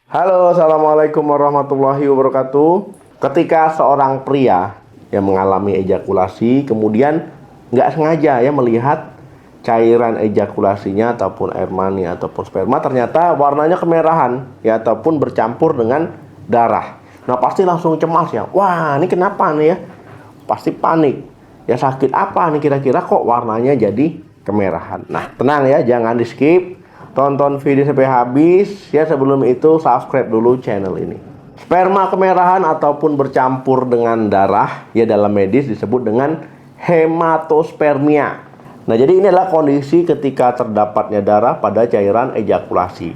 Halo, assalamualaikum warahmatullahi wabarakatuh. Ketika seorang pria yang mengalami ejakulasi, kemudian nggak sengaja ya melihat cairan ejakulasinya ataupun air mani ataupun sperma ternyata warnanya kemerahan ya ataupun bercampur dengan darah. Nah pasti langsung cemas ya. Wah ini kenapa nih ya? Pasti panik. Ya sakit apa nih kira-kira kok warnanya jadi kemerahan? Nah tenang ya, jangan di skip. Tonton video sampai habis ya, sebelum itu subscribe dulu channel ini. Sperma kemerahan ataupun bercampur dengan darah ya dalam medis disebut dengan hematospermia. Nah jadi ini adalah kondisi ketika terdapatnya darah pada cairan ejakulasi.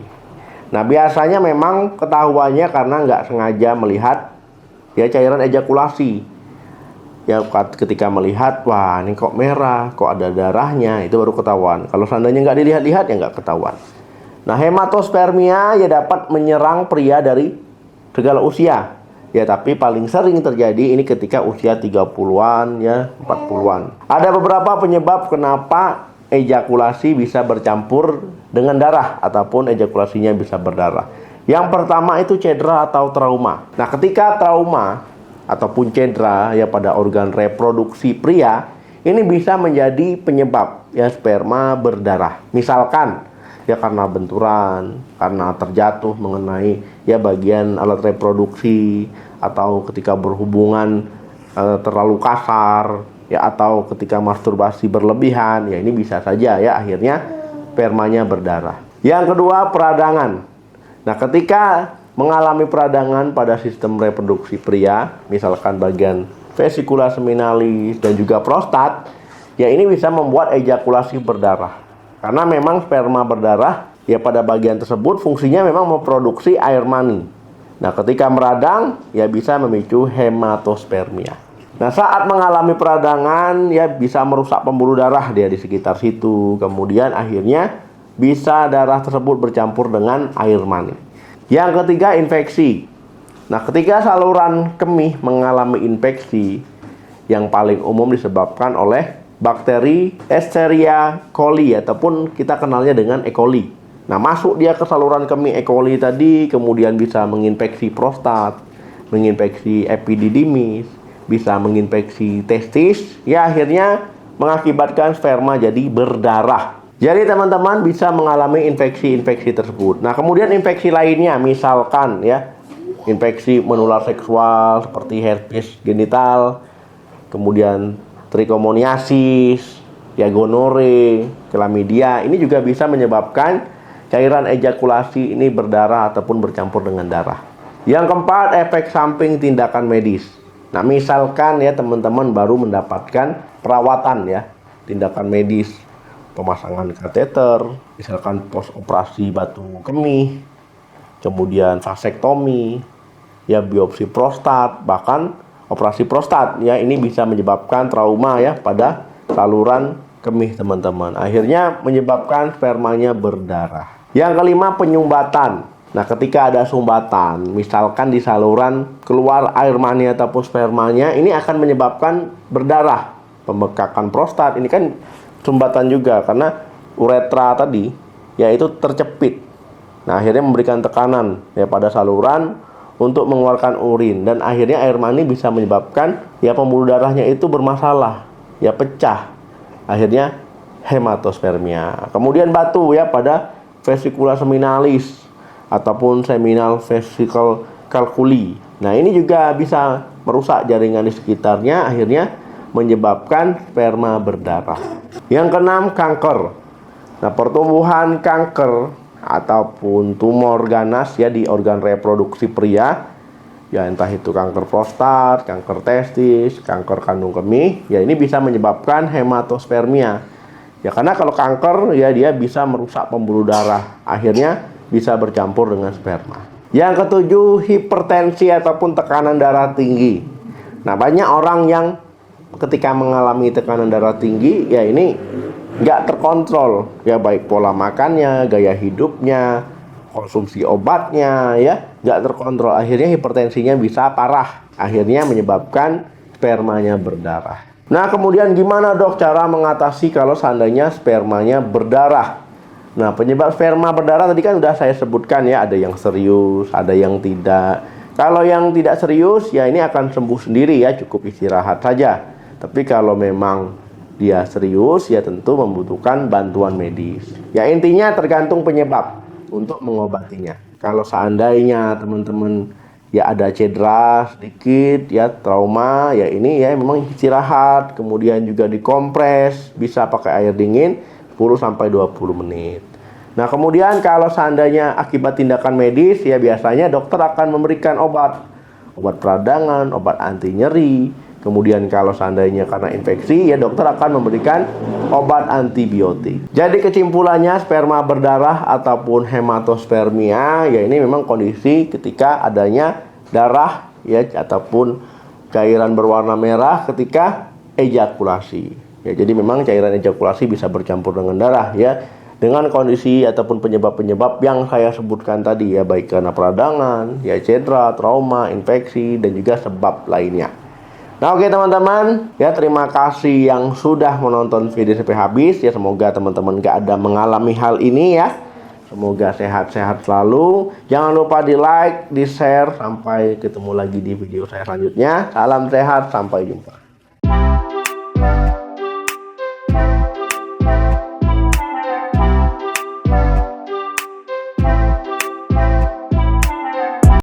Nah biasanya memang ketahuannya karena nggak sengaja melihat ya cairan ejakulasi. Ya ketika melihat, wah ini kok merah, kok ada darahnya, itu baru ketahuan. Kalau seandainya nggak dilihat-lihat ya nggak ketahuan. Nah hematospermia ya dapat menyerang pria dari segala usia. Ya tapi paling sering terjadi ini ketika usia 30-an ya 40-an. Ada beberapa penyebab kenapa ejakulasi bisa bercampur dengan darah ataupun ejakulasinya bisa berdarah. Yang pertama itu cedera atau trauma. Nah ketika trauma ataupun cedera ya pada organ reproduksi pria, ini bisa menjadi penyebab ya sperma berdarah. Misalkan ya karena benturan, karena terjatuh mengenai ya bagian alat reproduksi, atau ketika berhubungan terlalu kasar ya, atau ketika masturbasi berlebihan, ya ini bisa saja ya akhirnya spermanya berdarah. Yang kedua, peradangan. Nah ketika mengalami peradangan pada sistem reproduksi pria, misalkan bagian vesikula seminalis dan juga prostat, ya ini bisa membuat ejakulasi berdarah. Karena memang sperma berdarah, ya pada bagian tersebut fungsinya memang memproduksi air mani. Nah ketika meradang, ya bisa memicu hematospermia. Nah saat mengalami peradangan, ya bisa merusak pembuluh darah dia di sekitar situ. Kemudian akhirnya bisa darah tersebut bercampur dengan air mani. Yang ketiga, infeksi. Nah, ketika saluran kemih mengalami infeksi, yang paling umum disebabkan oleh bakteri Escherichia coli ataupun kita kenalnya dengan E. coli. Nah, masuk dia ke saluran kemih E. coli tadi, kemudian bisa menginfeksi prostat, menginfeksi epididymis, bisa menginfeksi testis, ya akhirnya mengakibatkan sperma jadi berdarah. Jadi teman-teman bisa mengalami infeksi-infeksi tersebut. Nah kemudian infeksi lainnya misalkan ya infeksi menular seksual seperti herpes genital, kemudian trichomoniasis, ya gonore, chlamydia, ini juga bisa menyebabkan cairan ejakulasi ini berdarah ataupun bercampur dengan darah. Yang keempat, efek samping tindakan medis. Nah misalkan ya teman-teman baru mendapatkan perawatan ya, tindakan medis, pemasangan kateter, misalkan pos operasi batu kemih, kemudian vasektomi, ya biopsi prostat, bahkan operasi prostat, ya ini bisa menyebabkan trauma ya pada saluran kemih teman-teman. Akhirnya menyebabkan spermanya berdarah. Yang kelima, penyumbatan. Nah ketika ada sumbatan, misalkan di saluran keluar air mani ataupun spermanya, ini akan menyebabkan berdarah. Pembekakan prostat ini kan sumbatan juga karena uretra tadi yaitu tercepit. Nah akhirnya memberikan tekanan ya pada saluran untuk mengeluarkan urin, dan akhirnya air mani bisa menyebabkan ya pembuluh darahnya itu bermasalah, ya pecah, akhirnya hematospermia. Kemudian batu ya pada vesikula seminalis ataupun seminal vesicle calculi. Nah ini juga bisa merusak jaringan di sekitarnya, akhirnya menyebabkan sperma berdarah. Yang keenam, kanker. Nah pertumbuhan kanker ataupun tumor ganas ya di organ reproduksi pria, ya entah itu kanker prostat, kanker testis, kanker kandung kemih, ya ini bisa menyebabkan hematospermia. Ya karena kalau kanker ya dia bisa merusak pembuluh darah, akhirnya bisa bercampur dengan sperma. Yang ketujuh, hipertensi ataupun tekanan darah tinggi. Nah banyak orang yang ketika mengalami tekanan darah tinggi, ya ini nggak terkontrol, ya baik pola makannya, gaya hidupnya, konsumsi obatnya, ya nggak terkontrol. Akhirnya hipertensinya bisa parah, akhirnya menyebabkan spermanya berdarah. Nah kemudian gimana dok cara mengatasi kalau seandainya spermanya berdarah? Nah, penyebab sperma berdarah tadi kan udah saya sebutkan ya, ada yang serius, ada yang tidak. Kalau yang tidak serius ya ini akan sembuh sendiri ya, cukup istirahat saja. Tapi kalau memang dia serius ya tentu membutuhkan bantuan medis. Ya intinya tergantung penyebab untuk mengobatinya. Kalau seandainya teman-teman ya ada cedera sedikit ya, trauma ya, ini ya memang istirahat, kemudian juga dikompres, bisa pakai air dingin 10-20 menit. Nah kemudian kalau seandainya akibat tindakan medis ya biasanya dokter akan memberikan obat peradangan, obat anti nyeri. Kemudian kalau seandainya karena infeksi ya dokter akan memberikan obat antibiotik. Jadi kesimpulannya, sperma berdarah ataupun hematospermia ya ini memang kondisi ketika adanya darah ya ataupun cairan berwarna merah ketika ejakulasi. Ya jadi memang cairan ejakulasi bisa bercampur dengan darah ya, dengan kondisi ataupun penyebab-penyebab yang saya sebutkan tadi ya, baik karena peradangan, ya cedera, trauma, infeksi, dan juga sebab lainnya. Nah oke teman-teman, ya terima kasih yang sudah menonton video sampai habis ya, semoga teman-teman gak ada mengalami hal ini ya. Semoga sehat-sehat selalu. Jangan lupa di like, di share. Sampai ketemu lagi di video saya selanjutnya. Salam sehat, sampai jumpa.